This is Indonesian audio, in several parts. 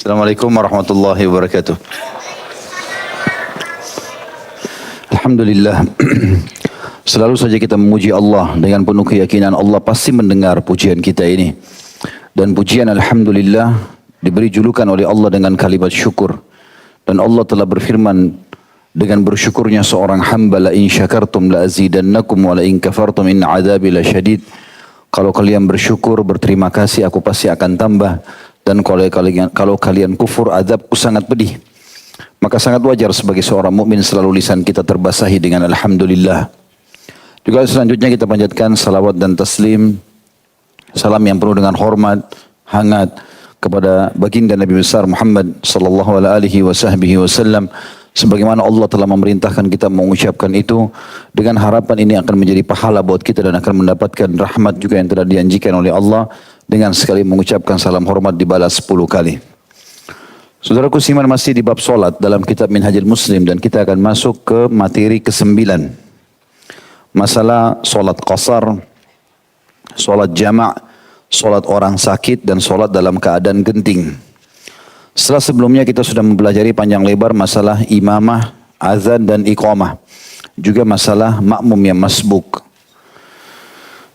Assalamualaikum warahmatullahi wabarakatuh. Alhamdulillah. Selalu saja kita memuji Allah dengan penuh keyakinan Allah pasti mendengar pujian kita ini. Dan pujian Alhamdulillah diberi julukan oleh Allah dengan kalimat syukur. Dan Allah telah berfirman dengan bersyukurnya seorang hamba, la in syakartum la azidannakum wa la in kafartum inna adzabi lasyadid. Kalau kalian bersyukur, berterima kasih, aku pasti akan tambah. Dan kalau kalian kufur, azabku sangat pedih. Maka sangat wajar sebagai seorang mukmin selalu lisan kita terbasahi dengan Alhamdulillah. Juga selanjutnya kita panjatkan salawat dan taslim, salam yang penuh dengan hormat, hangat kepada baginda Nabi besar Muhammad sallallahu alaihi wasallam. Sebagaimana Allah telah memerintahkan kita mengucapkan itu, dengan harapan ini akan menjadi pahala buat kita dan akan mendapatkan rahmat juga yang telah dijanjikan oleh Allah, dengan sekali mengucapkan salam hormat dibalas 10 kali. Saudaraku siman, masih di bab solat dalam kitab Minhajul Muslim, dan kita akan masuk ke materi ke-9. Masalah solat qasar, solat jama', solat orang sakit, dan solat dalam keadaan genting. Setelah sebelumnya kita sudah mempelajari panjang lebar masalah imamah, azan dan iqamah. Juga masalah makmum yang masbuk.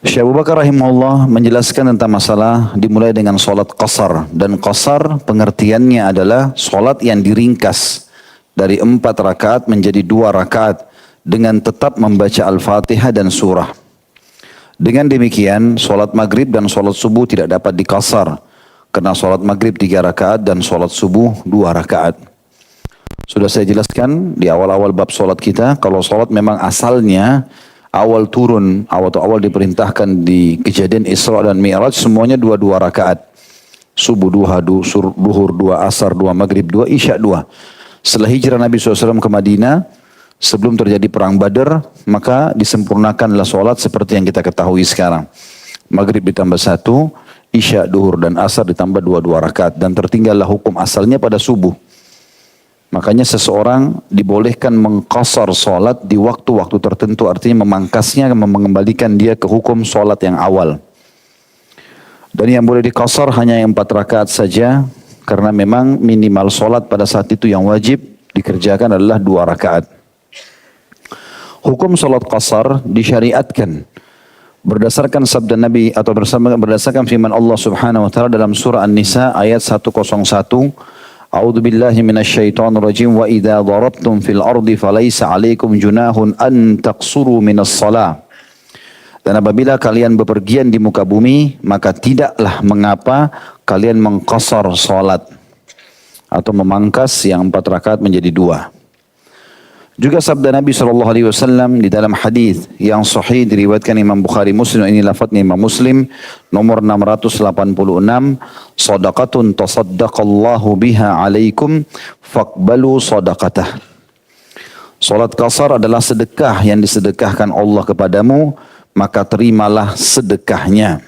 Syekh Abu Bakar rahimahullah menjelaskan tentang masalah dimulai dengan solat qasar. Dan qasar pengertiannya adalah solat yang diringkas dari 4 rakaat menjadi 2 rakaat dengan tetap membaca Al-Fatihah dan surah. Dengan demikian solat maghrib dan solat subuh tidak dapat dikasar. Karena solat maghrib 3 rakaat dan solat subuh 2 rakaat. Sudah saya jelaskan di awal-awal bab solat kita, kalau solat memang asalnya awal turun atau awal diperintahkan di kejadian Isra dan Mi'raj semuanya 2 rakaat. Subuh 2, duhur 2, asar 2, maghrib 2, isya 2. Setelah hijrah Nabi SAW ke Madinah, sebelum terjadi perang Badar, maka disempurnakanlah solat seperti yang kita ketahui sekarang. Maghrib ditambah 1, isya, duhur dan asar ditambah 2 rakaat, dan tertinggallah hukum asalnya pada subuh. Makanya seseorang dibolehkan mengqasar solat di waktu-waktu tertentu, artinya memangkasnya, mengembalikan dia ke hukum solat yang awal. Dan yang boleh diqasar hanya yang 4 rakaat saja, karena memang minimal solat pada saat itu yang wajib dikerjakan adalah 2 rakaat. Hukum solat qasar disyariatkan berdasarkan sabda Nabi atau berdasarkan firman Allah Subhanahu wa taala dalam surah An-Nisa ayat 101. A'udzu billahi minasyaitonir rajim, wa idza darabtum fil ardi falaysa 'alaikum junahun an taqsuru minas shalah. Dan apabila kalian bepergian di muka bumi, maka tidaklah mengapa kalian mengqasar salat atau memangkas yang 4 rakaat menjadi 2. Juga sabda Nabi SAW di dalam hadis yang sahih diriwayatkan Imam Bukhari Muslim, ini lafadznya Imam Muslim nomor 686, sadaqatun tasaddaqallahu biha alaikum faqbalu sadaqatah. Salat qasar adalah sedekah yang disedekahkan Allah kepadamu, maka terimalah sedekahnya.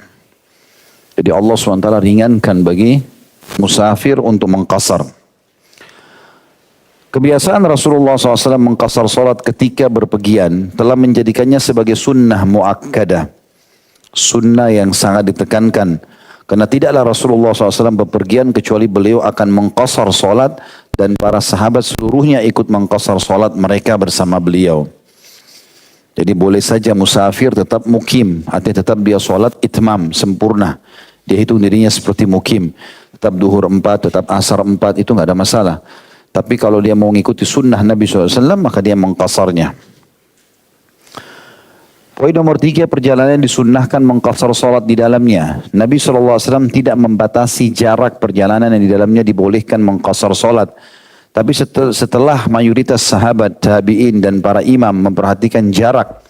Jadi Allah SWT ringankan bagi musafir untuk mengqasar. Kebiasaan Rasulullah SAW mengqasar salat ketika berpergian telah menjadikannya sebagai sunnah muakkadah. Sunnah yang sangat ditekankan. Karena tidaklah Rasulullah SAW berpergian kecuali beliau akan mengqasar salat, dan para sahabat seluruhnya ikut mengqasar salat mereka bersama beliau. Jadi boleh saja musafir tetap mukim, artinya tetap dia salat itmam, sempurna. Dia hitung dirinya seperti mukim. Tetap duhur 4, tetap asar 4, itu nggak ada masalah. Tapi kalau dia mau mengikuti sunnah Nabi SAW, maka dia mengqasarnya. Poin nomor 3, perjalanan disunnahkan mengqasar salat di dalamnya. Nabi SAW tidak membatasi jarak perjalanan yang di dalamnya dibolehkan mengqasar salat. Tapi setelah mayoritas sahabat, tabi'in dan para imam memperhatikan jarak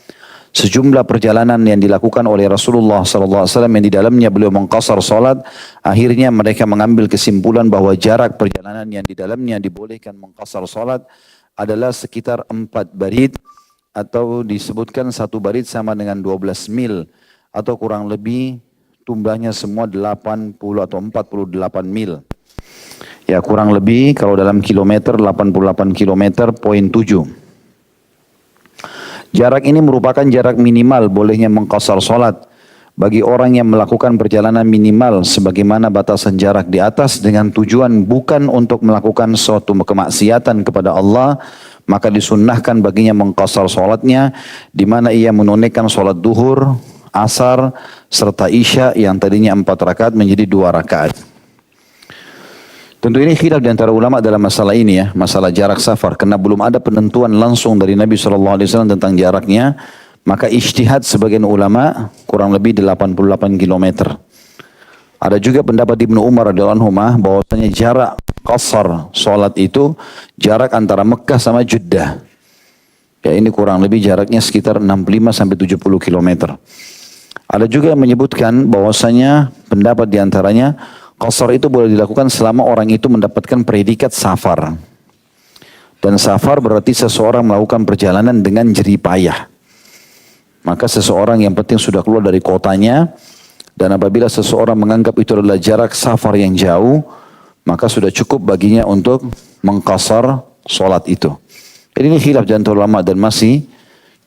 sejumlah perjalanan yang dilakukan oleh Rasulullah SAW yang di dalamnya beliau mengqasar salat, akhirnya mereka mengambil kesimpulan bahwa jarak perjalanan yang di dalamnya dibolehkan mengqasar salat adalah sekitar 4 barid, atau disebutkan 1 barid sama dengan 12 mil, atau kurang lebih jumlahnya semua 80 atau 48 mil. Ya kurang lebih kalau dalam kilometer 88 kilometer poin 7. Jarak ini merupakan jarak minimal bolehnya mengqasar salat. bagi orang yang melakukan perjalanan minimal sebagaimana batasan jarak di atas dengan tujuan bukan untuk melakukan suatu kemaksiatan kepada Allah, maka disunnahkan baginya mengqasar solatnya, di mana ia menunaikan solat duhur, asar, serta isya yang tadinya 4 rakaat menjadi 2 rakaat. Tentu ini khilaf di antara ulama dalam masalah ini ya, masalah jarak safar, karena belum ada penentuan langsung dari Nabi SAW tentang jaraknya. Maka ijtihad sebagian ulama kurang lebih 88 km. Ada juga pendapat Ibnu Umar radhiyallahu anhu bahwasanya jarak qasar salat itu jarak antara Mekah sama Jeddah. Ya ini kurang lebih jaraknya sekitar 65 sampai 70 km. Ada juga yang menyebutkan bahwasanya pendapat diantaranya qasar itu boleh dilakukan selama orang itu mendapatkan predikat safar. Dan safar berarti seseorang melakukan perjalanan dengan jerih payah. Maka seseorang yang penting sudah keluar dari kotanya, dan apabila seseorang menganggap itu adalah jarak safar yang jauh, maka sudah cukup baginya untuk mengqasar solat itu. Jadi ini khilaf di antara ulama dan masih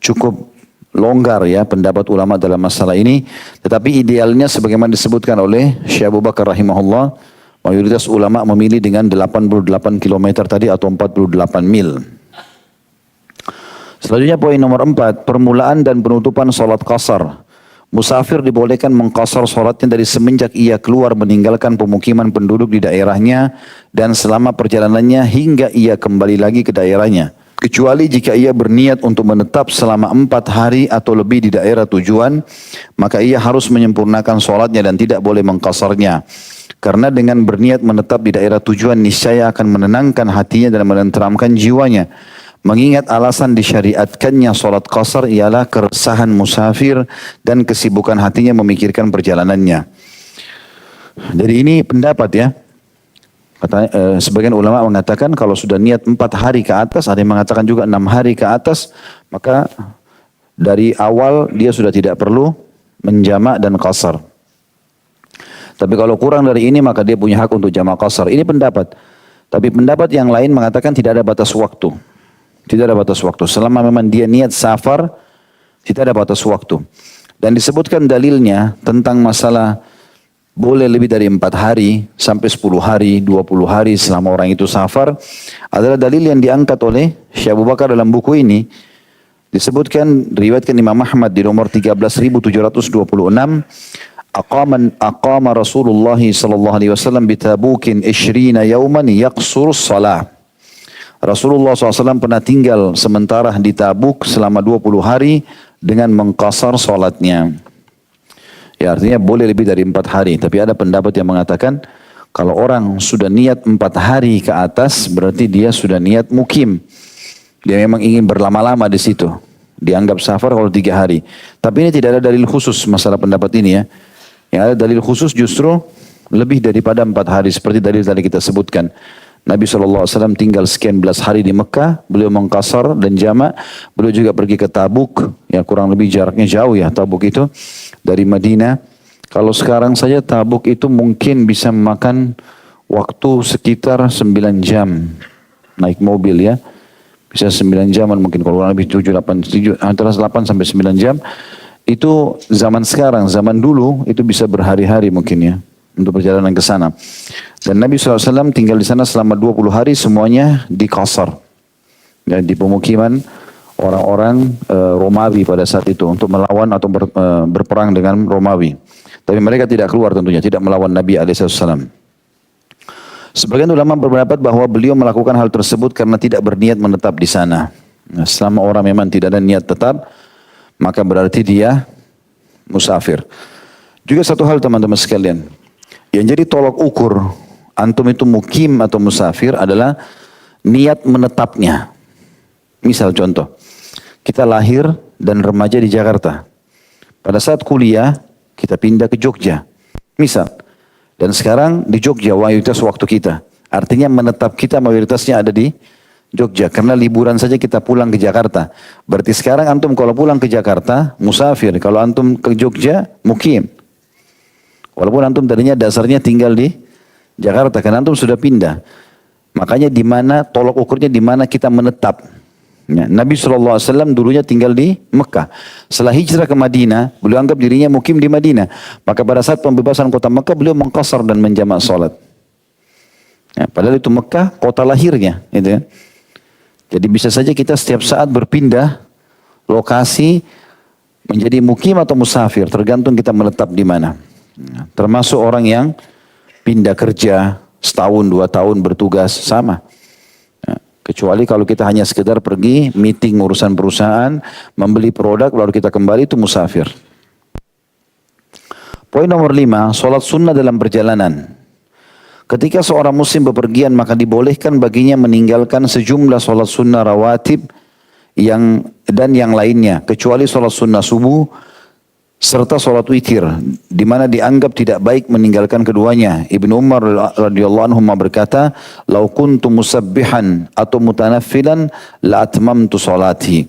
cukup longgar ya pendapat ulama dalam masalah ini. Tetapi idealnya sebagaimana disebutkan oleh Syekh Abu Bakar rahimahullah, mayoritas ulama memilih dengan 88 km tadi atau 48 mil. Selanjutnya poin nomor 4, permulaan dan penutupan solat qasar. Musafir dibolehkan mengqasar solatnya dari semenjak ia keluar meninggalkan pemukiman penduduk di daerahnya dan selama perjalanannya hingga ia kembali lagi ke daerahnya. Kecuali jika ia berniat untuk menetap selama 4 hari atau lebih di daerah tujuan, maka ia harus menyempurnakan solatnya dan tidak boleh mengqasarnya. Karena dengan berniat menetap di daerah tujuan niscaya akan menenangkan hatinya dan menenteramkan jiwanya. Mengingat alasan disyariatkannya solat qasar ialah keresahan musafir dan kesibukan hatinya memikirkan perjalanannya. Jadi ini pendapat ya. Sebagian ulama mengatakan kalau sudah niat 4 hari ke atas, ada yang mengatakan juga 6 hari ke atas, maka dari awal dia sudah tidak perlu menjamak dan qasar. Tapi kalau kurang dari ini maka dia punya hak untuk jamak qasar. Ini pendapat. Tapi pendapat yang lain mengatakan tidak ada batas waktu. Tidak ada batas waktu. Selama memang dia niat safar, tidak ada batas waktu. Dan disebutkan dalilnya tentang masalah boleh lebih dari 4 hari, sampai 10 hari, 20 hari selama orang itu safar. Adalah dalil yang diangkat oleh Syekh Abu Bakar dalam buku ini. Disebutkan, riwayatkan Imam Ahmad di nomor 13.726. Aqama Rasulullah sallallahu alaihi wasallam bitabukin 20 yawman yaqsurus salah. Rasulullah SAW pernah tinggal sementara di Tabuk selama 20 hari dengan mengqasar solatnya. Ya artinya boleh lebih dari 4 hari. Tapi ada pendapat yang mengatakan kalau orang sudah niat 4 hari ke atas berarti dia sudah niat mukim. Dia memang ingin berlama-lama di situ. Dianggap safar kalau 3 hari. Tapi ini tidak ada dalil khusus masalah pendapat ini ya. Yang ada dalil khusus justru lebih daripada 4 hari seperti dalil tadi kita sebutkan. Nabi SAW tinggal sekian belas hari di Mekah, beliau mengqasar dan jamak, beliau juga pergi ke Tabuk, ya kurang lebih jaraknya jauh ya Tabuk itu, dari Madinah. Kalau sekarang saja Tabuk itu mungkin bisa memakan waktu sekitar 9 jam, naik mobil ya, bisa 9 jam mungkin kalau kurang lebih 7, 8, antara 8 sampai 9 jam, itu zaman sekarang, zaman dulu itu bisa berhari-hari mungkin ya. Untuk perjalanan ke sana. Dan Nabi SAW tinggal di sana selama 20 hari semuanya di qasar. Dan di pemukiman orang-orang Romawi pada saat itu untuk melawan atau berperang dengan Romawi. Tapi mereka tidak keluar tentunya, tidak melawan Nabi SAW. Sebagian ulama berpendapat bahwa beliau melakukan hal tersebut karena tidak berniat menetap di sana. Nah, selama orang memang tidak ada niat tetap, maka berarti dia musafir. Juga satu hal teman-teman sekalian. Yang jadi tolok ukur antum itu mukim atau musafir adalah niat menetapnya. Misal contoh, kita lahir dan remaja di Jakarta. Pada saat kuliah, kita pindah ke Jogja. Misal, dan sekarang di Jogja mayoritas waktu kita. Artinya menetap kita mayoritasnya ada di Jogja. Karena liburan saja kita pulang ke Jakarta. Berarti sekarang antum kalau pulang ke Jakarta, musafir. Kalau antum ke Jogja, mukim. Walaupun antum tadinya dasarnya tinggal di Jakarta, karena antum sudah pindah. Makanya di mana tolok ukurnya di mana kita menetap. Ya, Nabi SAW dulunya tinggal di Mekah. Setelah hijrah ke Madinah, beliau anggap dirinya mukim di Madinah. Maka pada saat pembebasan kota Mekah, beliau mengqasar dan menjamak salat. Ya, padahal itu Mekah, kota lahirnya. Gitu ya. Jadi bisa saja kita setiap saat berpindah lokasi menjadi mukim atau musafir, tergantung kita menetap di mana. Ya, termasuk orang yang pindah kerja, setahun, 2 tahun bertugas, sama. Kecuali kalau kita hanya sekedar pergi meeting urusan perusahaan, membeli produk lalu kita kembali, itu musafir. Poin nomor 5, solat sunnah dalam perjalanan. Ketika seorang muslim bepergian maka dibolehkan baginya meninggalkan sejumlah solat sunnah rawatib dan yang lainnya. Kecuali solat sunnah subuh serta solat witir, di mana dianggap tidak baik meninggalkan keduanya. Ibnu Umar radhiyallahu anhu berkata, "Lau kuntu musabbihan atau mutanaffilan la atmamtu salati."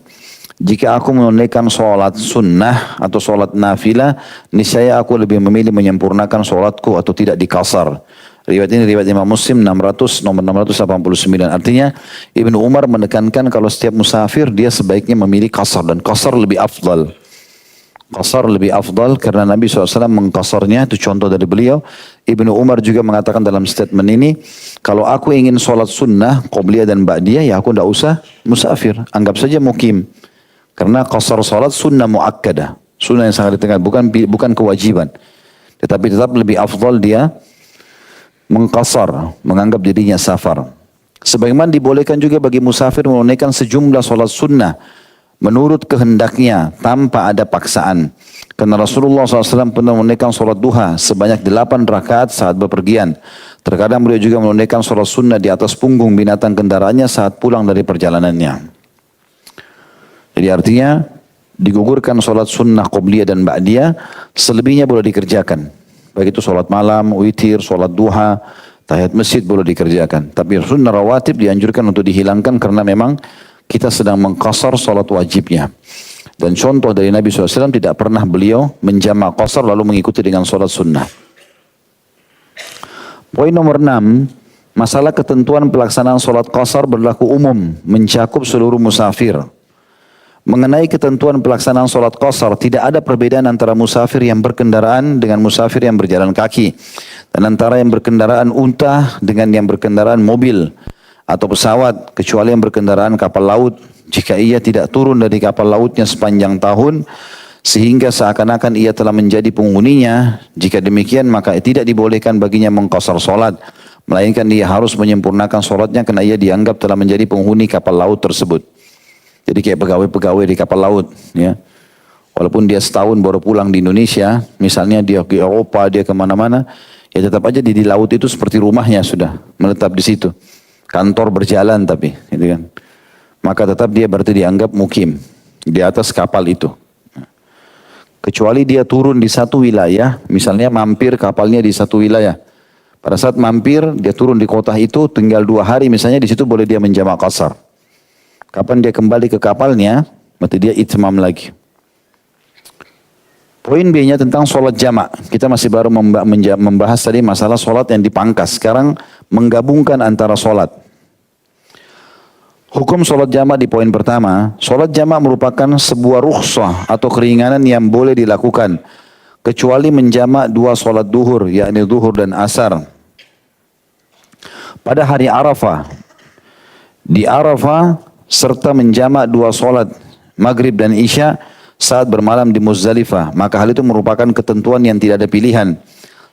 Jika aku menunaikan solat sunnah atau solat nafilah, niscaya aku lebih memilih menyempurnakan solatku atau tidak dikasar. Riwayat ini riwayat Imam Muslim nomor 689. Artinya Ibnu Umar menekankan kalau setiap musafir dia sebaiknya memilih kasar, dan kasar lebih afdal. Qasar lebih afdal karena Nabi SAW mengqasarnya, itu contoh dari beliau. Ibnu Umar juga mengatakan dalam statement ini, kalau aku ingin sholat sunnah, qobliyah dan ba'diyah, ya aku tidak usah musafir, anggap saja mukim. Karena qasar sholat sunnah muakkadah, sunnah yang sangat ditekan, bukan kewajiban. Tetapi tetap lebih afdal dia mengqasar, menganggap dirinya safar. Sebagaimana dibolehkan juga bagi musafir menunaikan sejumlah sholat sunnah menurut kehendaknya tanpa ada paksaan. Karena Rasulullah SAW pernah menunaikan sholat duha sebanyak 8 rakaat saat bepergian. Terkadang beliau juga menunaikan sholat sunnah di atas punggung binatang kendaraannya saat pulang dari perjalanannya. Jadi artinya digugurkan sholat sunnah qobliyah dan ba'diyah, selebihnya boleh dikerjakan. Baik itu sholat malam, witir, sholat duha, tahiyat masjid boleh dikerjakan. Tapi sunnah rawatib dianjurkan untuk dihilangkan karena memang kita sedang mengqasar salat wajibnya. Dan contoh dari Nabi SAW tidak pernah beliau menjamak qasar lalu mengikuti dengan salat sunnah. Poin nomor 6, masalah ketentuan pelaksanaan salat qasar berlaku umum, mencakup seluruh musafir. Mengenai ketentuan pelaksanaan salat qasar, tidak ada perbedaan antara musafir yang berkendaraan dengan musafir yang berjalan kaki. Dan antara yang berkendaraan unta dengan yang berkendaraan mobil atau pesawat, kecuali yang berkendaraan kapal laut. Jika ia tidak turun dari kapal lautnya sepanjang tahun sehingga seakan-akan ia telah menjadi penghuninya, jika demikian maka tidak dibolehkan baginya mengqasar solat, melainkan dia harus menyempurnakan solatnya karena ia dianggap telah menjadi penghuni kapal laut tersebut. Jadi kayak pegawai-pegawai di kapal laut, ya. Walaupun dia setahun baru pulang di Indonesia, misalnya dia ke Eropa, dia kemana-mana, ya tetap aja di laut itu seperti rumahnya sudah menetap di situ. Kantor berjalan tapi, gitu kan. Maka tetap dia berarti dianggap mukim di atas kapal itu. Kecuali dia turun di satu wilayah, misalnya mampir kapalnya di satu wilayah. Pada saat mampir, dia turun di kota itu, tinggal 2 hari misalnya, di situ boleh dia menjamak qasar. Kapan dia kembali ke kapalnya, berarti dia itmam lagi. Poin B-nya tentang sholat jamak. Kita masih baru membahas tadi masalah sholat yang dipangkas. Sekarang menggabungkan antara sholat. Hukum sholat jamak di poin pertama. Sholat jamak merupakan sebuah rukhsah atau keringanan yang boleh dilakukan. Kecuali menjamak 2 sholat duhur, yakni duhur dan asar. Pada hari Arafah. Di Arafah serta menjamak 2 sholat maghrib dan isya saat bermalam di Muzdalifah, maka hal itu merupakan ketentuan yang tidak ada pilihan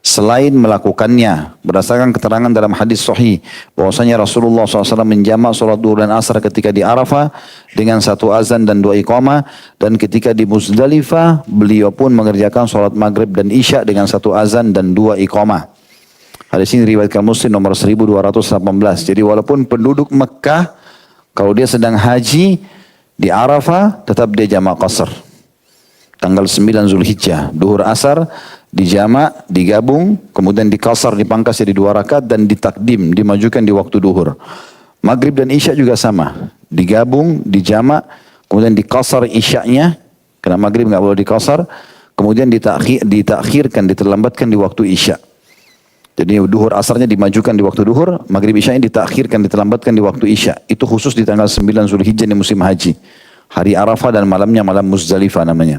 selain melakukannya. Berdasarkan keterangan dalam hadis sahih bahwasanya Rasulullah SAW menjamak sholat duhur dan asar ketika di Arafah dengan 1 azan dan 2 iqamah, dan ketika di Muzdalifah beliau pun mengerjakan sholat maghrib dan isya dengan 1 azan dan 2 iqamah. Hadis ini riwayatkan Muslim nomor 1218. Jadi walaupun penduduk Mekah kalau dia sedang haji di Arafah tetap dia jamak qasar. Tanggal 9 Zulhijjah, duhur asar, dijamak, digabung, kemudian dikasar, dipangkas jadi 2 rakaat dan ditakdim, dimajukan di waktu duhur. Maghrib dan isya juga sama, digabung, dijamak, kemudian dikasar isyanya, karena maghrib nggak boleh dikasar, kemudian ditakhirkan, diterlambatkan di waktu isya. Jadi duhur asarnya dimajukan di waktu duhur, maghrib isya'nya ditakhirkan, diterlambatkan di waktu isya. Itu khusus di tanggal 9 Zulhijjah di musim haji. Hari Arafah dan malamnya malam Muzdalifah namanya.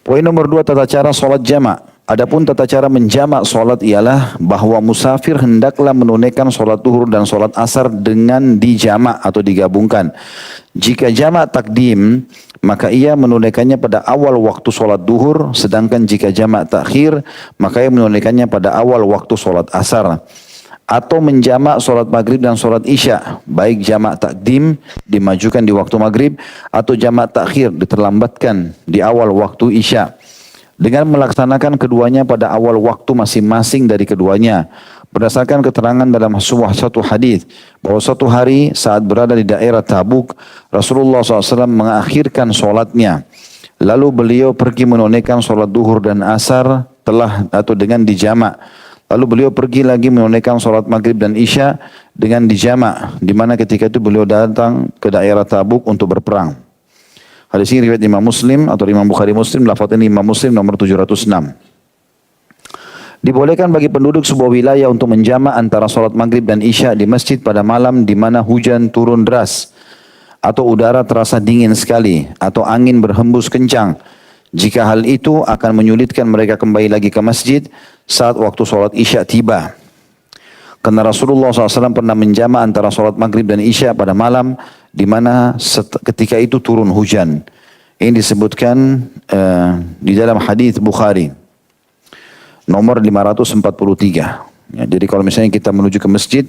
Poin nomor 2, tata cara solat jamak. Adapun tata cara menjamak solat ialah bahwa musafir hendaklah menunaikan solat duhur dan solat asar dengan dijamak atau digabungkan. Jika jamak takdim, maka ia menunaikannya pada awal waktu solat duhur, sedangkan jika jamak takhir, maka ia menunaikannya pada awal waktu solat asar. Atau menjamak solat maghrib dan solat isya, baik jamak takdim dimajukan di waktu maghrib, atau jamak takhir diterlambatkan di awal waktu isya. Dengan melaksanakan keduanya pada awal waktu masing-masing dari keduanya. Berdasarkan keterangan dalam sebuah satu hadis bahwa suatu hari saat berada di daerah Tabuk, Rasulullah SAW mengakhirkan solatnya. Lalu beliau pergi menunaikan solat duhur dan asar dengan dijamak. Lalu beliau pergi lagi menunaikan solat maghrib dan isya dengan dijamak. Di mana ketika itu beliau datang ke daerah Tabuk untuk berperang. Hadis ini riwayat Imam Muslim atau Imam Bukhari Muslim, lafaz ini Imam Muslim nomor 706. Dibolehkan bagi penduduk sebuah wilayah untuk menjamak antara solat maghrib dan isya di masjid pada malam di mana hujan turun deras atau udara terasa dingin sekali atau angin berhembus kencang. Jika hal itu akan menyulitkan mereka kembali lagi ke masjid saat waktu solat isya tiba. Karena Rasulullah SAW pernah menjamak antara solat maghrib dan isya pada malam di mana ketika itu turun hujan. Ini disebutkan di dalam hadis Bukhari nomor 543. Ya, jadi kalau misalnya kita menuju ke masjid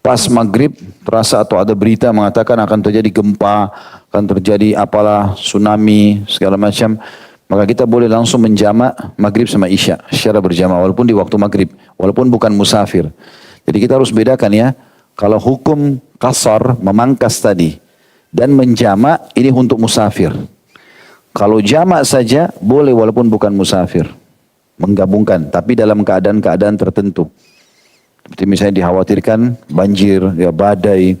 pas maghrib terasa atau ada berita mengatakan akan terjadi gempa, akan terjadi apalah tsunami segala macam, maka kita boleh langsung menjamak maghrib sama isya secara berjamaah walaupun di waktu maghrib, walaupun bukan musafir. Jadi kita harus bedakan ya, kalau hukum qasar memangkas tadi dan menjamak ini untuk musafir. Kalau jamak saja boleh walaupun bukan musafir, menggabungkan tapi dalam keadaan-keadaan tertentu. Seperti misalnya dikhawatirkan banjir, ya badai,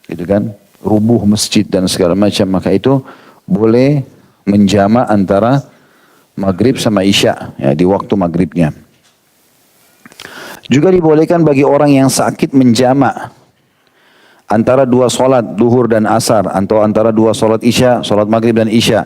gitu kan, rubuh masjid dan segala macam, maka itu boleh menjamak antara maghrib sama isya ya di waktu maghribnya. Juga dibolehkan bagi orang yang sakit menjamak antara dua solat duhur dan asar atau antara dua solat isya, solat maghrib dan isya.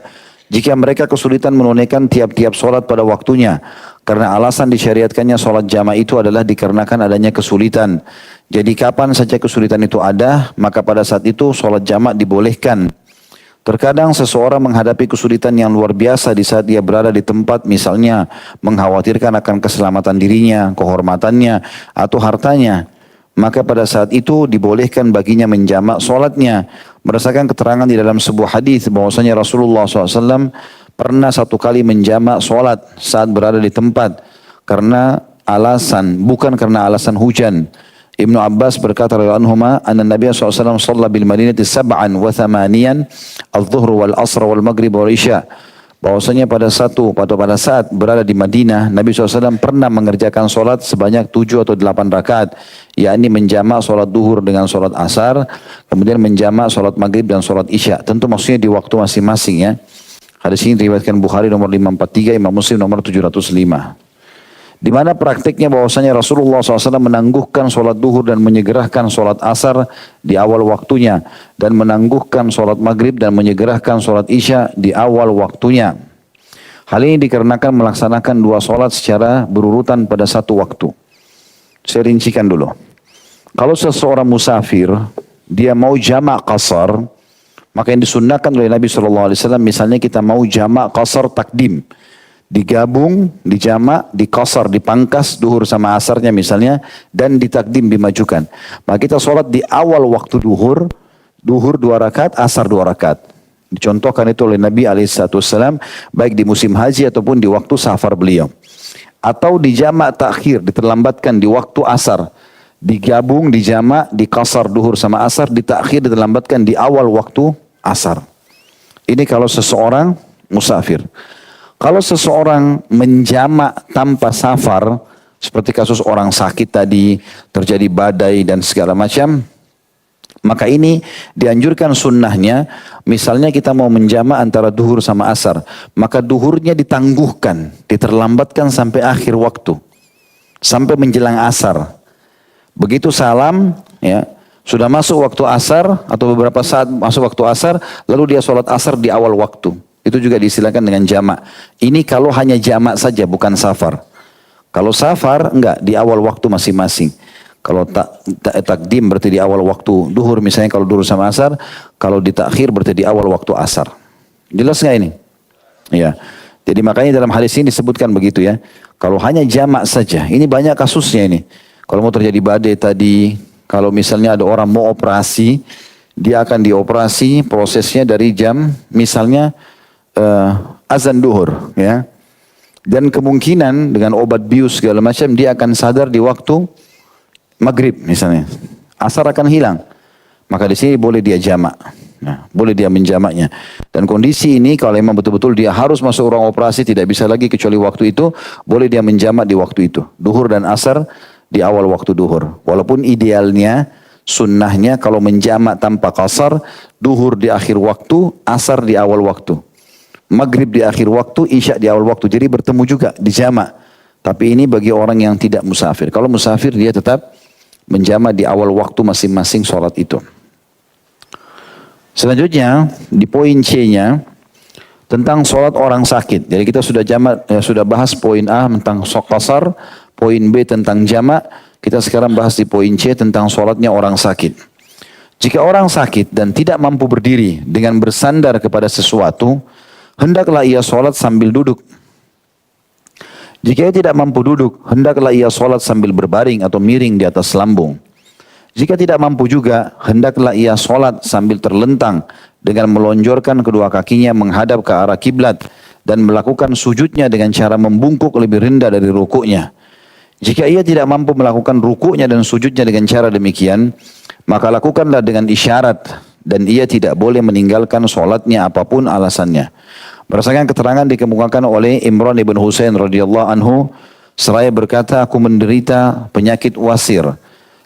Jika mereka kesulitan menunaikan tiap-tiap solat pada waktunya, karena alasan disyariatkannya solat jamaah itu adalah dikarenakan adanya kesulitan. Jadi kapan saja kesulitan itu ada, maka pada saat itu solat jamaah dibolehkan. Terkadang seseorang menghadapi kesulitan yang luar biasa di saat dia berada di tempat, misalnya mengkhawatirkan akan keselamatan dirinya, kehormatannya, atau hartanya. Maka pada saat itu dibolehkan baginya menjamak solatnya. Berdasarkan keterangan di dalam sebuah hadis bahwasanya Rasulullah SAW pernah satu kali menjamak solat saat berada di tempat karena alasan, bukan karena alasan hujan. Ibnu Abbas berkata radhiyallahu anhuma, anna Nabi SAW shalla bil Madinati sab'an wa thamaniyan al-dhuhr wal asr wal maghrib wal isya. Bahwasanya pada saat berada di Madinah, Nabi SAW pernah mengerjakan solat sebanyak 7 atau 8 rakaat, yakni menjamak solat duhur dengan solat asar, kemudian menjamak solat maghrib dan solat isya. Tentu maksudnya di waktu masing-masing ya. Hadis ini diriwayatkan Bukhari nomor 543, Imam Muslim nomor 705. Di mana praktiknya bahwasanya Rasulullah SAW menangguhkan solat duhur dan menyegerakan solat asar di awal waktunya, dan menangguhkan solat maghrib dan menyegerakan solat isya di awal waktunya. Hal ini dikarenakan melaksanakan dua solat secara berurutan pada satu waktu. Saya rincikan dulu. Kalau seseorang musafir, dia mau jamak qasar, maka yang disunnahkan oleh Nabi SAW, misalnya kita mau jamak qasar takdim, digabung, dijamak, dikosar, dipangkas duhur sama asarnya misalnya, dan ditakdim, dimajukan. Maka kita sholat di awal waktu duhur 2 rakaat, asar 2 rakaat. Dicontohkan itu oleh Nabi SAW baik di musim haji ataupun di waktu safar beliau. Atau dijamak takhir, diterlambatkan di waktu asar. Digabung, dijamak, dikosar duhur sama asar, ditakhir, diterlambatkan di awal waktu asar. Ini kalau seseorang musafir. Kalau seseorang menjamak tanpa safar, seperti kasus orang sakit tadi, terjadi badai dan segala macam, maka ini dianjurkan sunnahnya, misalnya kita mau menjamak antara duhur sama asar, maka duhurnya ditangguhkan, diterlambatkan sampai akhir waktu. sampai menjelang asar. Begitu salam, ya, sudah masuk waktu asar atau beberapa saat masuk waktu asar, lalu dia sholat asar di awal waktu. Itu juga diistilahkan dengan jamak. Ini kalau hanya jamak saja, bukan safar. Kalau safar, enggak, di awal waktu masing-masing. Kalau takdim berarti di awal waktu duhur, misalnya kalau duhur sama asar. Kalau ditakhir berarti di awal waktu asar. Jelas nggak ini? Ya. Jadi makanya dalam hadis ini disebutkan begitu ya. Kalau hanya jamak saja, ini banyak kasusnya ini. Kalau mau terjadi badai tadi, kalau misalnya ada orang mau operasi, dia akan dioperasi prosesnya dari jam misalnya azan duhur, ya. Dan kemungkinan dengan obat bius segala macam dia akan sadar di waktu maghrib misalnya. Asar akan hilang. Maka di sini boleh dia jamak. Nah, boleh dia menjamaknya. Dan kondisi ini kalau memang betul-betul dia harus masuk ruang operasi, tidak bisa lagi kecuali waktu itu, boleh dia menjamak di waktu itu. Duhur dan asar di awal waktu duhur. Walaupun idealnya, sunnahnya kalau menjamak tanpa qasar, duhur di akhir waktu, asar di awal waktu. Maghrib di akhir waktu, isya di awal waktu. Jadi bertemu juga di jamak. Tapi ini bagi orang yang tidak musafir. Kalau musafir dia tetap menjamak di awal waktu masing-masing sholat itu. Selanjutnya di poin C-nya tentang sholat orang sakit. Jadi kita sudah sudah bahas poin A tentang qasar, poin B tentang jamak. Kita sekarang bahas di poin C tentang sholatnya orang sakit. Jika orang sakit dan tidak mampu berdiri dengan bersandar kepada sesuatu, hendaklah ia sholat sambil duduk. Jika ia tidak mampu duduk, hendaklah ia sholat sambil berbaring atau miring di atas lambung. Jika tidak mampu juga, hendaklah ia sholat sambil terlentang dengan melonjorkan kedua kakinya menghadap ke arah kiblat dan melakukan sujudnya dengan cara membungkuk lebih rendah dari rukuknya. Jika ia tidak mampu melakukan rukuknya dan sujudnya dengan cara demikian, maka lakukanlah dengan isyarat dan ia tidak boleh meninggalkan sholatnya apapun alasannya. Berdasarkan keterangan dikemukakan oleh Imran ibn Husain radhiyallahu anhu, seraya berkata, aku menderita penyakit wasir.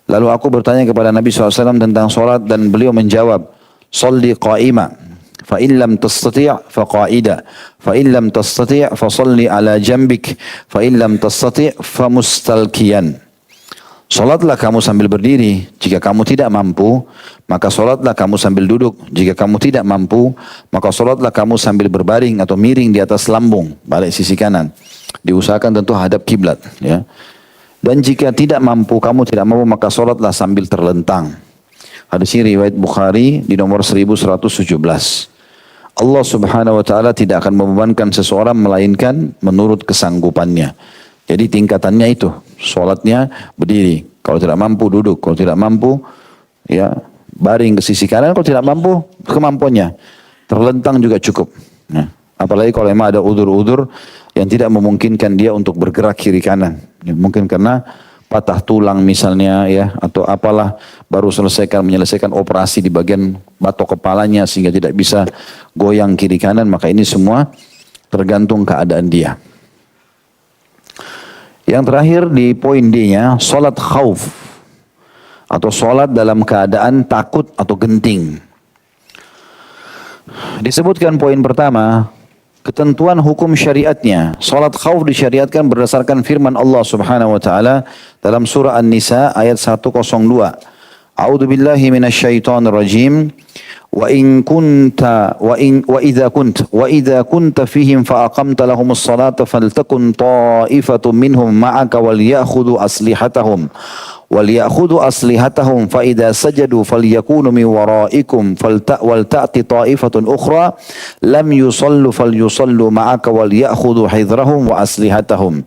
Lalu aku bertanya kepada Nabi SAW tentang solat dan beliau menjawab, "Shalli qa'ima, fa in lam tastati' fa qa'ida, fa in lam tastati' fa shalli ala jambik, fa in lam tastati' fa mustalkiyan." Salatlah kamu sambil berdiri, jika kamu tidak mampu, maka salatlah kamu sambil duduk. Jika kamu tidak mampu, maka salatlah kamu sambil berbaring atau miring di atas lambung, balik sisi kanan. Diusahakan tentu hadap kiblat, ya. Dan jika tidak mampu, kamu tidak mampu, maka salatlah sambil terlentang. Hadis ini riwayat Bukhari di nomor 1117. Allah Subhanahu wa taala tidak akan membebankan seseorang melainkan menurut kesanggupannya. Jadi tingkatannya itu, salatnya berdiri. Kalau tidak mampu duduk, kalau tidak mampu ya baring ke sisi kanan, kalau tidak mampu kemampuannya. Terlentang juga cukup. Nah, apalagi kalau memang ada udur-udur yang tidak memungkinkan dia untuk bergerak kiri kanan. Ya, mungkin karena patah tulang misalnya ya, atau apalah, baru menyelesaikan operasi di bagian batok kepalanya sehingga tidak bisa goyang kiri kanan, maka ini semua tergantung keadaan dia. Yang terakhir di poin D-nya, salat khauf atau salat dalam keadaan takut atau genting. Disebutkan poin pertama, ketentuan hukum syariatnya. Salat khauf disyariatkan berdasarkan firman Allah Subhanahu wa taala dalam surah An-Nisa ayat 102. A'udzu billahi minasyaitonir rajim. Wa idza kunta fihim fa aqamta lahumus salata faltakun ta'ifatun minhum ma'aka wal ya'khudhu aslihatahum fa idza sajadu falyakunu min wara'ikum wal ta'ti ta'ifatun ukhra lam yusallu falyusallu ma'aka wal ya'khudhu hidrahum wa aslihatahum.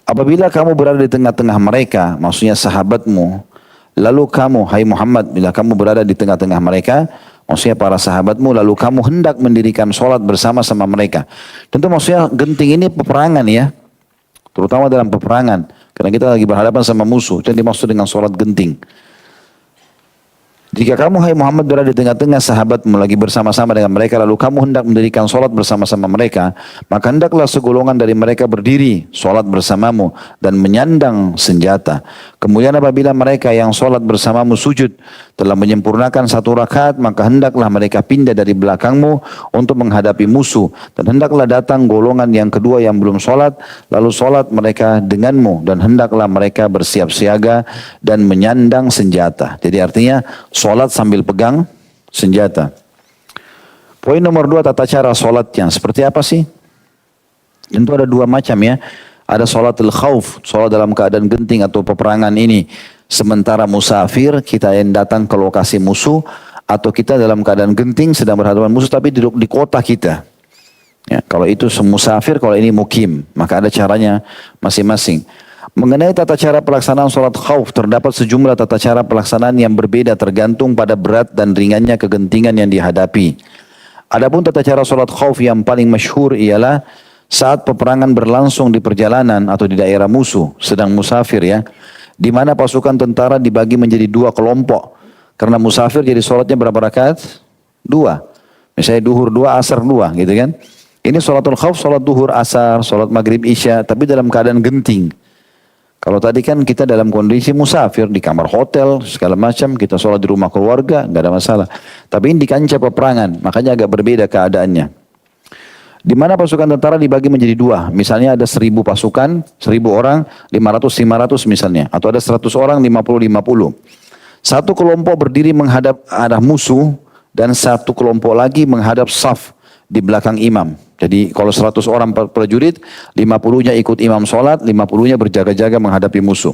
Apabila kamu berada di tengah-tengah mereka, maksudnya sahabatmu, lalu kamu, hai Muhammad, bila kamu berada di tengah-tengah mereka, maksudnya para sahabatmu, lalu kamu hendak mendirikan sholat bersama-sama mereka. Tentu maksudnya genting ini peperangan ya, terutama dalam peperangan. Karena kita lagi berhadapan sama musuh, itu yang dimaksud dengan sholat genting. Jika kamu hai Muhammad berada di tengah-tengah sahabatmu lagi bersama-sama dengan mereka lalu kamu hendak mendirikan solat bersama-sama mereka, maka hendaklah segolongan dari mereka berdiri solat bersamamu dan menyandang senjata. Kemudian apabila mereka yang solat bersamamu sujud telah menyempurnakan satu rakaat, maka hendaklah mereka pindah dari belakangmu untuk menghadapi musuh dan hendaklah datang golongan yang kedua yang belum solat lalu solat mereka denganmu dan hendaklah mereka bersiap siaga dan menyandang senjata. Jadi artinya solat sambil pegang senjata. Poin nomor 2 tata cara solatnya. Seperti apa sih? Tentu ada dua macam ya. Ada solatul khauf, solat dalam keadaan genting atau peperangan ini. Sementara musafir, kita yang datang ke lokasi musuh. Atau kita dalam keadaan genting sedang berhadapan musuh tapi duduk di kota kita. Ya, kalau itu musafir, kalau ini mukim. Maka ada caranya masing-masing. Mengenai tata cara pelaksanaan sholat khauf, terdapat sejumlah tata cara pelaksanaan yang berbeda tergantung pada berat dan ringannya kegentingan yang dihadapi. Adapun tata cara sholat khauf yang paling masyhur ialah saat peperangan berlangsung di perjalanan atau di daerah musuh, sedang musafir ya, di mana pasukan tentara dibagi menjadi dua kelompok. Karena musafir jadi sholatnya berapa rakaat? 2. Misalnya duhur 2, asar 2 gitu kan. Ini sholatul khauf, sholat duhur, asar, sholat maghrib, isya, tapi dalam keadaan genting. Kalau tadi kan kita dalam kondisi musafir di kamar hotel segala macam, kita sholat di rumah keluarga nggak ada masalah. Tapi ini di kancah peperangan, makanya agak berbeda keadaannya. Di mana pasukan tentara dibagi menjadi 2, misalnya ada 1000 pasukan, 1000 orang, 500 misalnya, atau ada 100 orang, 50. Satu kelompok berdiri menghadap arah musuh dan satu kelompok lagi menghadap saf di belakang imam. Jadi kalau 100 orang prajurit, 50-nya ikut imam sholat, 50-nya berjaga-jaga menghadapi musuh.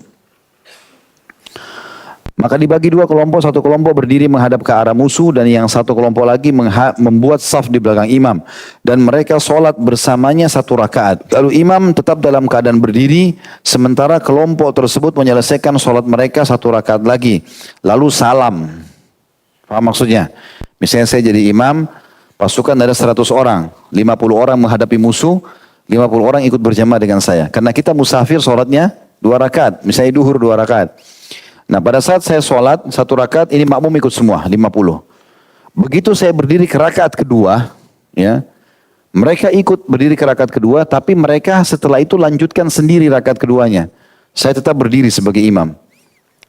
Maka dibagi 2 kelompok, satu kelompok berdiri menghadap ke arah musuh dan yang satu kelompok lagi membuat saf di belakang imam. Dan mereka sholat bersamanya 1 rakaat. Lalu imam tetap dalam keadaan berdiri, sementara kelompok tersebut menyelesaikan sholat mereka 1 rakaat lagi. Lalu salam. Paham maksudnya? Misalnya saya jadi imam, pasukan ada 100 orang, 50 orang menghadapi musuh, 50 orang ikut berjamaah dengan saya. Karena kita musafir sholatnya 2 rakaat, misalnya duhur 2 rakaat. Nah pada saat saya sholat 1 rakaat, ini makmum ikut semua, 50. Begitu saya berdiri ke rakaat kedua, ya, mereka ikut berdiri ke rakaat kedua, tapi mereka setelah itu lanjutkan sendiri rakaat keduanya. Saya tetap berdiri sebagai imam.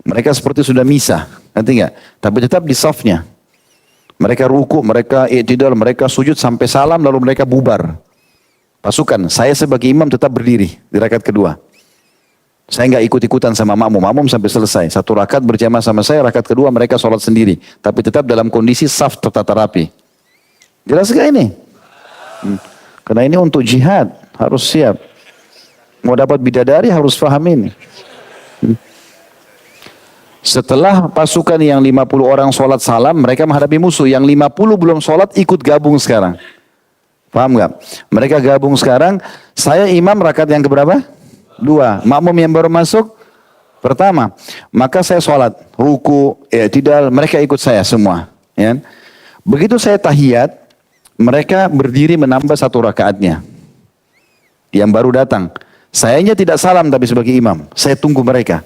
Mereka seperti sudah misah, nanti enggak? Tapi tetap di safnya. Mereka ruku, mereka i'tidal, mereka sujud sampai salam lalu mereka bubar. Pasukan, saya sebagai imam tetap berdiri di rakaat kedua. Saya enggak ikut-ikutan sama makmum, makmum sampai selesai. 1 rakaat berjamaah sama saya, rakaat kedua mereka sholat sendiri. Tapi tetap dalam kondisi saf tertata rapi. Jelas gak ini? Karena ini untuk jihad, harus siap. Mau dapat bidadari harus paham ini. Setelah pasukan yang 50 orang sholat salam, mereka menghadapi musuh. Yang 50 belum sholat ikut gabung sekarang. Paham gak? Mereka gabung sekarang, saya imam rakaat yang keberapa? 2. Makmum yang baru masuk, pertama. Maka saya sholat, ruku, i'tidal, mereka ikut saya semua. Ya. Begitu saya tahiyat, mereka berdiri menambah 1 rakaatnya. Yang baru datang. Sayanya tidak salam tapi sebagai imam. Saya tunggu mereka.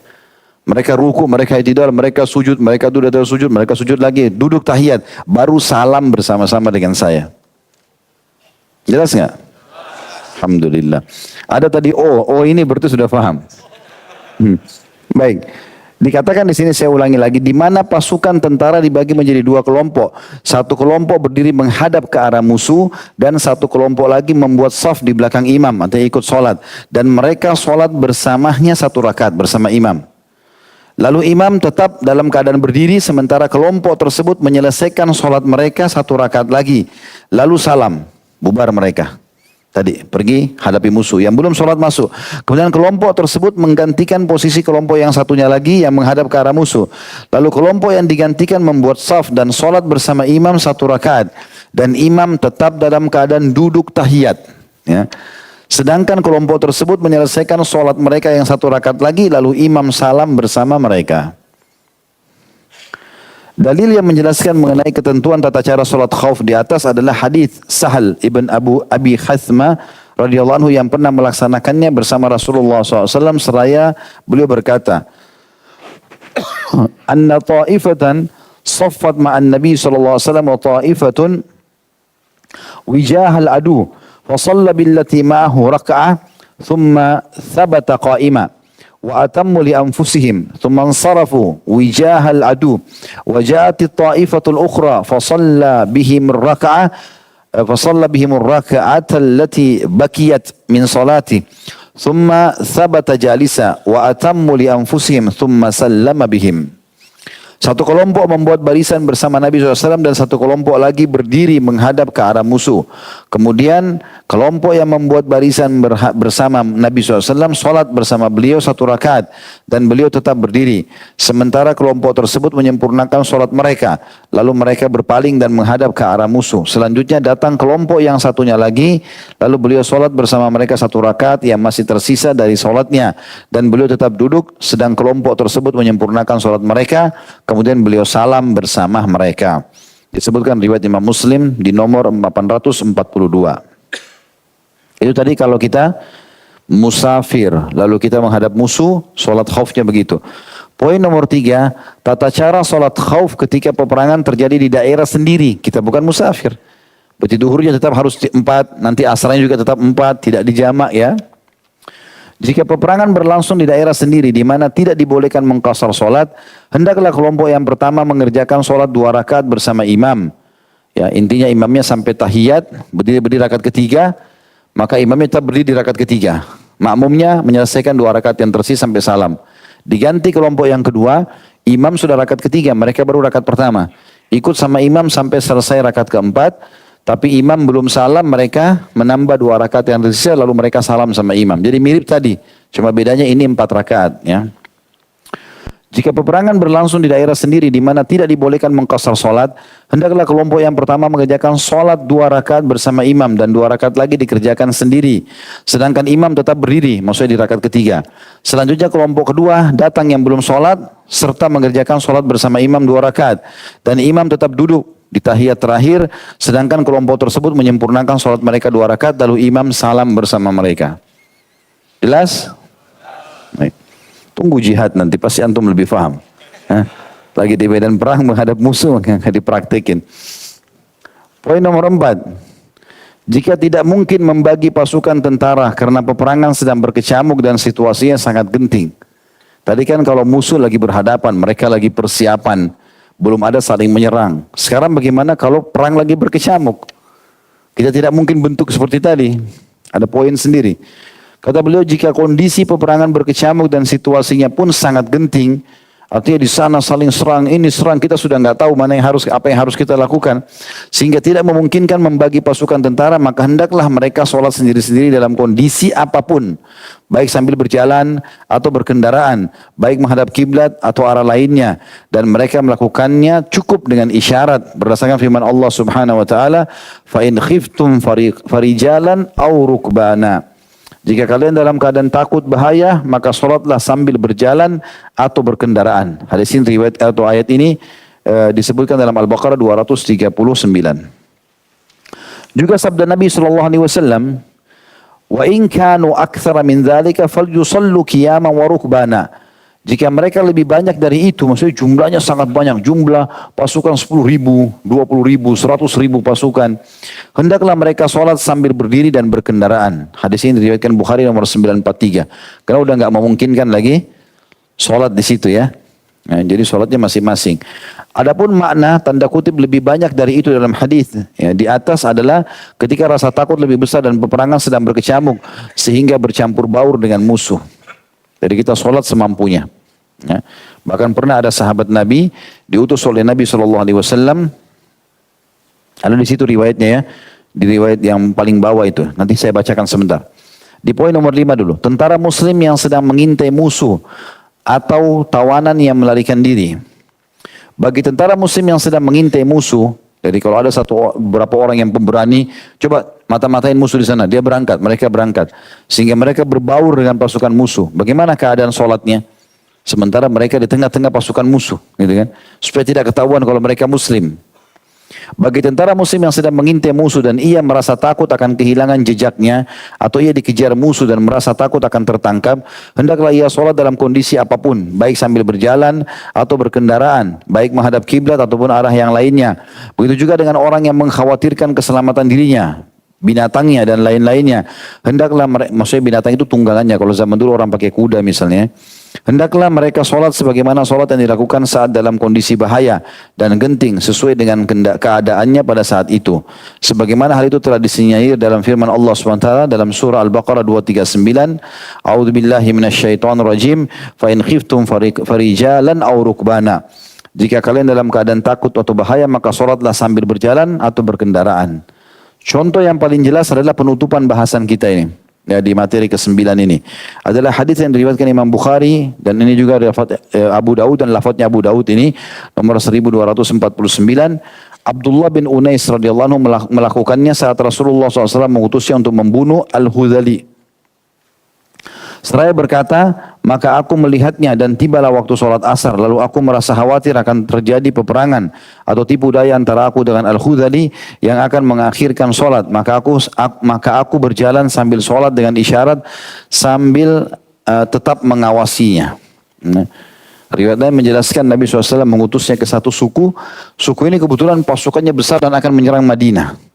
Mereka ruku, mereka i'tidal, mereka sujud, mereka sujud lagi, duduk tahiyat, baru salam bersama-sama dengan saya. Jelas nggak? Alhamdulillah. Ada tadi ini berarti sudah paham. Baik. Dikatakan di sini saya ulangi lagi, di mana pasukan tentara dibagi menjadi 2 kelompok. Satu kelompok berdiri menghadap ke arah musuh dan satu kelompok lagi membuat saf di belakang imam atau ikut sholat. Dan mereka sholat bersamanya 1 rakaat bersama imam. Lalu imam tetap dalam keadaan berdiri sementara kelompok tersebut menyelesaikan sholat mereka 1 rakaat lagi. Lalu salam, bubar mereka. Tadi pergi hadapi musuh yang belum sholat masuk. Kemudian kelompok tersebut menggantikan posisi kelompok yang satunya lagi yang menghadap ke arah musuh. Lalu kelompok yang digantikan membuat saf dan sholat bersama imam 1 rakaat. Dan imam tetap dalam keadaan duduk tahiyat. Ya. Sedangkan kelompok tersebut menyelesaikan sholat mereka yang 1 rakaat lagi lalu imam salam bersama mereka. Dalil yang menjelaskan mengenai ketentuan tata cara sholat khauf di atas adalah hadis Sahal ibn Abi Hathma radhiyallahu anhu yang pernah melaksanakannya bersama Rasulullah SAW seraya beliau berkata, Anna ta'ifatan صفت مع النبي صلى الله عليه وسلم وطائفة وجاه العدو فصلى بالتي معه ركعة ثم ثبت قائما وأتموا لأنفسهم ثم انصرفوا وجاه العدو وجاءت الطائفة الأخرى فصلى بهم الركعة التي بكيت من صلاته ثم ثبت جالسا وأتموا لأنفسهم ثم سلم بهم. Satu kelompok membuat barisan bersama Nabi SAW dan satu kelompok lagi berdiri menghadap ke arah musuh. Kemudian kelompok yang membuat barisan bersama Nabi SAW sholat bersama beliau 1 rakaat dan beliau tetap berdiri. Sementara kelompok tersebut menyempurnakan sholat mereka. Lalu mereka berpaling dan menghadap ke arah musuh. Selanjutnya datang kelompok yang satunya lagi. Lalu beliau sholat bersama mereka 1 rakaat yang masih tersisa dari sholatnya. Dan beliau tetap duduk sedang kelompok tersebut menyempurnakan sholat mereka. Kemudian beliau salam bersama mereka. Disebutkan riwayat Imam Muslim di nomor 842. Itu tadi kalau kita musafir, lalu kita menghadap musuh, sholat khaufnya begitu. Poin nomor 3, tata cara sholat khauf ketika peperangan terjadi di daerah sendiri. Kita bukan musafir. Berarti duhurnya tetap harus 4, nanti asarnya juga tetap 4, tidak dijamak ya. Jika peperangan berlangsung di daerah sendiri di mana tidak dibolehkan mengqasar solat, hendaklah kelompok yang pertama mengerjakan solat 2 rakaat bersama imam. Ya, intinya imamnya sampai tahiyat, berdiri rakaat ketiga, maka imamnya tetap berdiri di rakaat ketiga. Makmumnya menyelesaikan 2 rakaat yang tersisa sampai salam. Diganti kelompok yang kedua, imam sudah rakaat ketiga, mereka baru rakaat pertama. Ikut sama imam sampai selesai rakaat keempat. Tapi imam belum salam, mereka menambah 2 rakaat yang tersisa lalu mereka salam sama imam. Jadi mirip tadi, cuma bedanya ini 4 rakaat ya. Jika peperangan berlangsung di daerah sendiri di mana tidak dibolehkan mengqasar solat, hendaklah kelompok yang pertama mengerjakan solat 2 rakaat bersama imam dan 2 rakaat lagi dikerjakan sendiri. Sedangkan imam tetap berdiri, maksudnya di rakaat ketiga. Selanjutnya kelompok kedua datang yang belum solat serta mengerjakan solat bersama imam 2 rakaat dan imam tetap duduk di tahiyat terakhir, sedangkan kelompok tersebut menyempurnakan sholat mereka 2 rakaat lalu imam salam bersama mereka. Jelas? Baik. Tunggu jihad nanti pasti antum lebih paham. Lagi di medan perang menghadap musuh yang dipraktekin. Poin nomor 4. Jika tidak mungkin membagi pasukan tentara karena peperangan sedang berkecamuk dan situasinya sangat genting. Tadi kan kalau musuh lagi berhadapan, mereka lagi persiapan. Belum ada saling menyerang. Sekarang bagaimana kalau perang lagi berkecamuk? Kita tidak mungkin bentuk seperti tadi. Ada poin sendiri. Kata beliau, jika kondisi peperangan berkecamuk dan situasinya pun sangat genting, artinya di sana saling serang, ini serang, kita sudah nggak tahu apa yang harus kita lakukan, sehingga tidak memungkinkan membagi pasukan tentara, maka hendaklah mereka sholat sendiri-sendiri dalam kondisi apapun, baik sambil berjalan atau berkendaraan, baik menghadap kiblat atau arah lainnya, dan mereka melakukannya cukup dengan isyarat berdasarkan firman Allah Subhanahu wa taala, fa in khiftum farijalan aw rukbana. Jika kalian dalam keadaan takut bahaya, maka sholatlah sambil berjalan atau berkendaraan. Hadis ini riwayat atau ayat ini disebutkan dalam Al-Baqarah 239. Juga sabda Nabi SAW, wa in kanu aktsara min dzalika falyusallu qiyaman wa rukbana. Jika mereka lebih banyak dari itu, maksudnya jumlahnya sangat banyak, jumlah pasukan 10.000, 20.000, 100.000 pasukan, hendaklah mereka sholat sambil berdiri dan berkendaraan. Hadis ini diriwayatkan Bukhari nomor 943. Karena udah nggak memungkinkan lagi sholat di situ ya. Nah, jadi sholatnya masing-masing. Adapun makna tanda kutip lebih banyak dari itu dalam hadis ya, di atas adalah ketika rasa takut lebih besar dan peperangan sedang berkecamuk sehingga bercampur baur dengan musuh. Jadi kita sholat semampunya. Ya. Bahkan pernah ada sahabat Nabi diutus oleh Nabi SAW. Ada di situ riwayatnya ya, di riwayat yang paling bawah itu. Nanti saya bacakan sebentar. Di poin nomor 5 dulu. Tentara Muslim yang sedang mengintai musuh atau tawanan yang melarikan diri. Bagi tentara Muslim yang sedang mengintai musuh, jadi kalau ada beberapa orang yang pemberani, coba mata-matain musuh di sana, dia berangkat, mereka berangkat. Sehingga mereka berbaur dengan pasukan musuh. Bagaimana keadaan sholatnya? Sementara mereka di tengah-tengah pasukan musuh, gitu kan? Supaya tidak ketahuan kalau mereka Muslim. Bagi tentara muslim yang sedang mengintai musuh dan ia merasa takut akan kehilangan jejaknya atau ia dikejar musuh dan merasa takut akan tertangkap, hendaklah ia sholat dalam kondisi apapun, baik sambil berjalan atau berkendaraan, baik menghadap kiblat ataupun arah yang lainnya. Begitu juga dengan orang yang mengkhawatirkan keselamatan dirinya, binatangnya dan lain-lainnya. Hendaklah maksudnya binatang itu tunggangannya. Kalau zaman dulu orang pakai kuda misalnya. Hendaklah mereka sholat sebagaimana sholat yang dilakukan saat dalam kondisi bahaya dan genting sesuai dengan keadaannya pada saat itu. Sebagaimana hal itu telah disinyalir dalam firman Allah SWT dalam surah Al-Baqarah 239. A'udzu billahi minasyaitonir rajim. Fa in khiftum farijalan aw rukbana. Jika kalian dalam keadaan takut atau bahaya maka sholatlah sambil berjalan atau berkendaraan. Contoh yang paling jelas adalah penutupan bahasan kita ini. Ya, di materi ke-9 ini adalah hadis yang diriwayatkan Imam Bukhari dan ini juga Abu Daud dan lafadznya Abu Daud ini nomor 1249. Abdullah bin Unais radhiyallahu anhu melakukannya saat Rasulullah SAW mengutusnya untuk membunuh Al-Hudhali. Seraya berkata, maka aku melihatnya dan tibalah waktu sholat asar. Lalu aku merasa khawatir akan terjadi peperangan atau tipu daya antara aku dengan Al-Hudhali yang akan mengakhirkan sholat. Maka aku berjalan sambil sholat dengan isyarat sambil tetap mengawasinya. Riwayat lain menjelaskan Nabi SAW mengutusnya ke satu suku. Suku ini kebetulan pasukannya besar dan akan menyerang Madinah.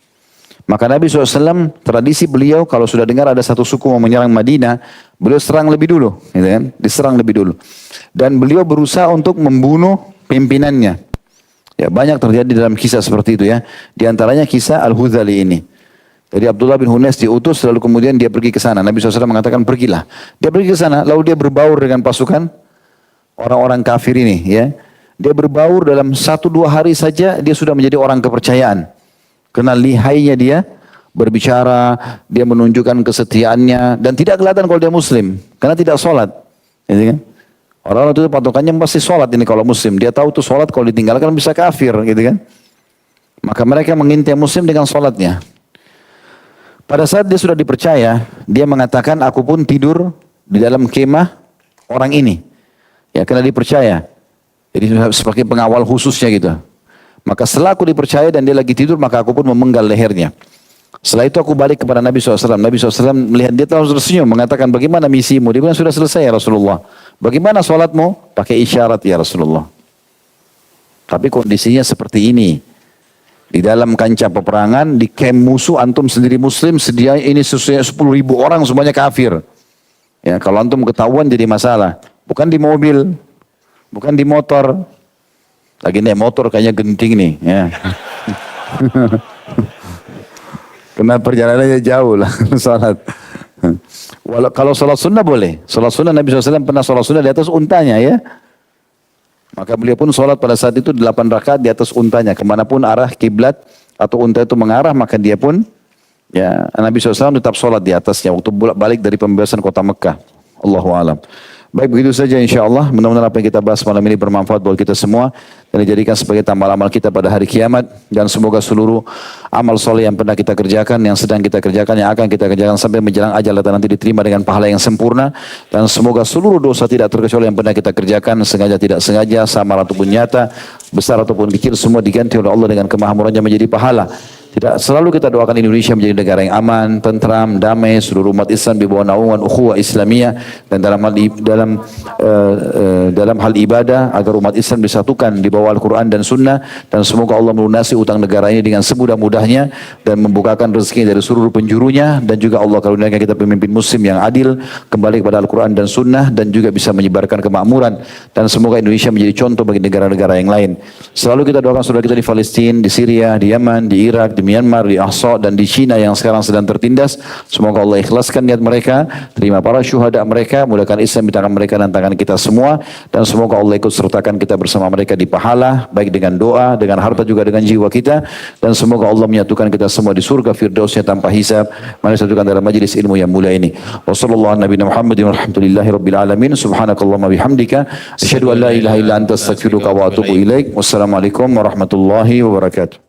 Maka Nabi SAW, tradisi beliau kalau sudah dengar ada satu suku mau menyerang Madinah, beliau serang lebih dulu, gitu kan? Diserang lebih dulu. Dan beliau berusaha untuk membunuh pimpinannya. Ya, banyak terjadi dalam kisah seperti itu ya. Di antaranya kisah Al-Hudhali ini. Jadi Abdullah bin Hunais diutus lalu kemudian dia pergi ke sana. Nabi SAW mengatakan pergilah. Dia pergi ke sana lalu dia berbaur dengan pasukan orang-orang kafir ini ya. Dia berbaur dalam 1-2 hari saja dia sudah menjadi orang kepercayaan. Karena lihainya dia berbicara, dia menunjukkan kesetiaannya dan tidak kelihatan kalau dia muslim karena tidak sholat. Gitu kan? Orang-orang itu patokannya pasti sholat ini kalau muslim. Dia tahu tuh sholat kalau ditinggalkan bisa kafir gitu kan. Maka mereka mengintai muslim dengan sholatnya. Pada saat dia sudah dipercaya, dia mengatakan aku pun tidur di dalam kemah orang ini. Ya karena dipercaya. Jadi sebagai pengawal khususnya gitu. Maka setelah aku dipercaya dan dia lagi tidur, maka aku pun memenggal lehernya. Setelah itu aku balik kepada Nabi SAW. Nabi SAW melihat dia terus tersenyum, mengatakan bagaimana misimu? Dia bilang sudah selesai ya Rasulullah. Bagaimana sholatmu? Pakai isyarat ya Rasulullah. Tapi kondisinya seperti ini. Di dalam kancah peperangan, di camp musuh, antum sendiri muslim, sedia ini sesuai 10.000 orang semuanya kafir. Ya, kalau antum ketahuan jadi masalah. Bukan di mobil, bukan di motor. Lagi naik motor kayaknya genting nih. Ya. Karena perjalanannya jauh lah salat. Kalau salat sunnah boleh. Salat sunnah Nabi SAW pernah salat sunnah di atas untanya ya. Maka beliau pun salat pada saat itu 8 rakaat di atas untanya. Kemanapun arah kiblat atau unta itu mengarah maka dia pun ya Nabi SAW tetap salat di atasnya waktu balik dari pembebasan kota Mekah. Allahu a'lam. Baik begitu saja insyaAllah. Mudah-mudahan apa yang kita bahas malam ini bermanfaat buat kita semua. Dan dijadikan sebagai tambal amal kita pada hari kiamat. Dan semoga seluruh amal soleh yang pernah kita kerjakan, yang sedang kita kerjakan, yang akan kita kerjakan sampai menjelang ajal dan nanti diterima dengan pahala yang sempurna. Dan semoga seluruh dosa tidak terkecuali yang pernah kita kerjakan, sengaja tidak sengaja, samar ataupun nyata, besar ataupun kecil, semua diganti oleh Allah dengan kemahamurannya menjadi pahala. Tidak selalu kita doakan Indonesia menjadi negara yang aman, tentram, damai, seluruh umat Islam di bawah naungan ukhuwah Islamiyah dan dalam hal ibadah agar umat Islam disatukan di bawah Al-Quran dan Sunnah dan semoga Allah melunasi utang negara ini dengan semudah-mudahnya dan membukakan rezeki dari seluruh penjurunya dan juga Allah karuniakan kita pemimpin Muslim yang adil kembali kepada Al-Quran dan Sunnah dan juga bisa menyebarkan kemakmuran dan semoga Indonesia menjadi contoh bagi negara-negara yang lain. Selalu kita doakan saudara kita di Palestina, di Syria, di Yaman, di Irak, di Myanmar, di Ahsa dan di China yang sekarang sedang tertindas. Semoga Allah ikhlaskan niat mereka, terima para syuhada mereka, mudahkan Islam di tangan mereka dan tangan kita semua dan semoga Allah ikut sertakan kita bersama mereka di pahala baik dengan doa, dengan harta juga dengan jiwa kita dan semoga Allah menyatukan kita semua di surga firdausnya tanpa hisab. Mari satukan dalam majlis ilmu yang mulia ini. Wassallallahu ala nabiyina Muhammadin walhamdulillahi rabbil alamin. Subhanakallahumma bihamdika asyhadu an la ilaha illa anta astaghfiruka wa atubu ilaik. Wassalamualaikum warahmatullahi wabarakatuh.